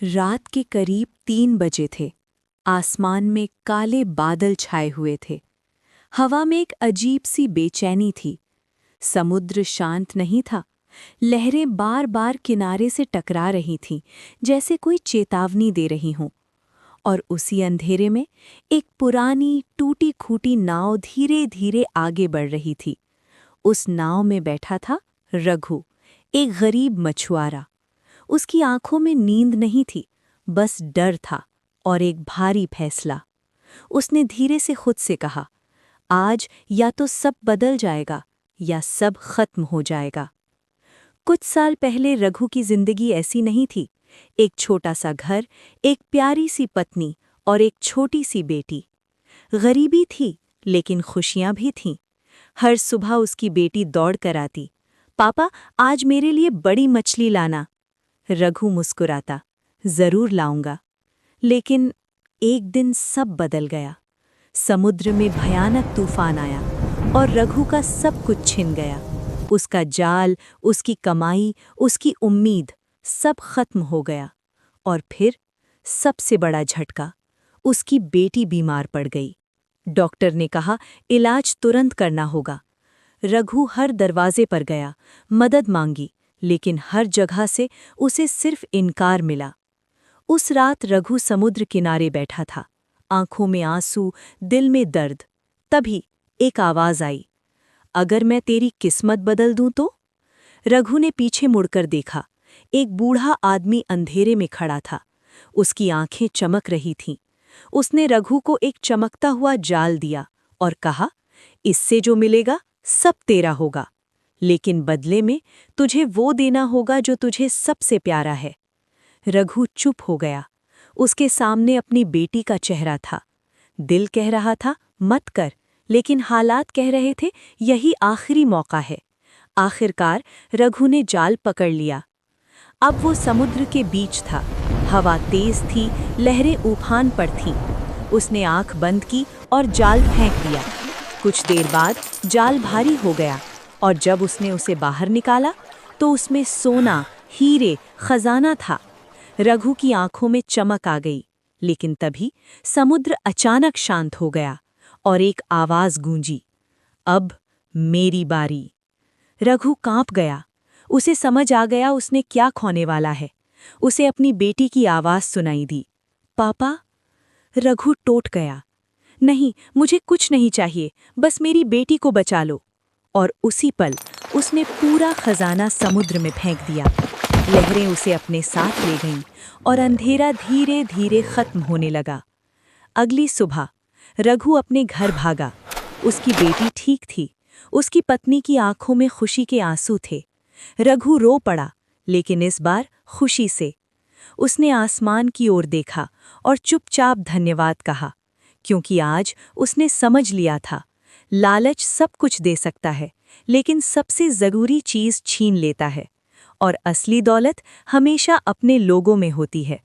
रात के करीब 3 बजे थे। आसमान में काले बादल छाए हुए थे। हवा में एक अजीब सी बेचैनी थी। समुद्र शांत नहीं था। लहरें बार बार किनारे से टकरा रही थीं, जैसे कोई चेतावनी दे रही हों। और उसी अंधेरे में एक पुरानी टूटी खूटी नाव धीरे धीरे आगे बढ़ रही थी। उस नाव में बैठा था रघु, एक गरीब मछुआरा। उसकी आंखों में नींद नहीं थी, बस डर था और एक भारी फैसला। उसने धीरे से खुद से कहा, आज या तो सब बदल जाएगा या सब खत्म हो जाएगा। कुछ साल पहले रघु की जिंदगी ऐसी नहीं थी। एक छोटा सा घर, एक प्यारी सी पत्नी और एक छोटी सी बेटी। गरीबी थी, लेकिन खुशियां भी थीं। हर सुबह उसकी बेटी दौड़ कर आती, पापा आज मेरे लिए बड़ी मछली लाना। रघु मुस्कुराता, जरूर लाऊंगा। लेकिन एक दिन सब बदल गया। समुद्र में भयानक तूफान आया और रघु का सब कुछ छिन गया। उसका जाल, उसकी कमाई, उसकी उम्मीद, सब खत्म हो गया। और फिर सबसे बड़ा झटका, उसकी बेटी बीमार पड़ गई। डॉक्टर ने कहा, इलाज तुरंत करना होगा। रघु हर दरवाजे पर गया, मदद मांगी, लेकिन हर जगह से उसे सिर्फ इनकार मिला। उस रात रघु समुद्र किनारे बैठा था, आंखों में आंसू, दिल में दर्द। तभी एक आवाज आई, अगर मैं तेरी किस्मत बदल दूं तो? रघु ने पीछे मुड़कर देखा। एक बूढ़ा आदमी अंधेरे में खड़ा था। उसकी आंखें चमक रही थीं। उसने रघु को एक चमकता हुआ जाल दिया और कहा, इससे जो मिलेगा सब तेरा होगा, लेकिन बदले में तुझे वो देना होगा जो तुझे सबसे प्यारा है। रघु चुप हो गया। उसके सामने अपनी बेटी का चेहरा था। दिल कह रहा था मत कर, लेकिन हालात कह रहे थे यही आखिरी मौका है। आखिरकार रघु ने जाल पकड़ लिया। अब वो समुद्र के बीच था। हवा तेज थी, लहरें उफान पर थीं। उसने आंख बंद की और जाल फेंक दिया। कुछ देर बाद जाल भारी हो गया और जब उसने उसे बाहर निकाला तो उसमें सोना, हीरे, खजाना था। रघु की आंखों में चमक आ गई, लेकिन तभी समुद्र अचानक शांत हो गया और एक आवाज गूंजी, अब मेरी बारी। रघु कांप गया। उसे समझ आ गया उसने क्या खोने वाला है। उसे अपनी बेटी की आवाज सुनाई दी, पापा। रघु टूट गया, नहीं, मुझे कुछ नहीं चाहिए, बस मेरी बेटी को बचा लो। और उसी पल उसने पूरा खजाना समुद्र में फेंक दिया। लहरें उसे अपने साथ ले गईं और अंधेरा धीरे धीरे खत्म होने लगा। अगली सुबह रघु अपने घर भागा। उसकी बेटी ठीक थी। उसकी पत्नी की आंखों में खुशी के आंसू थे। रघु रो पड़ा, लेकिन इस बार खुशी से। उसने आसमान की ओर देखा और चुपचाप धन्यवाद कहा, क्योंकि आज उसने समझ लिया था, लालच सब कुछ दे सकता है, लेकिन सबसे ज़रूरी चीज़ छीन लेता है। और असली दौलत हमेशा अपने लोगों में होती है।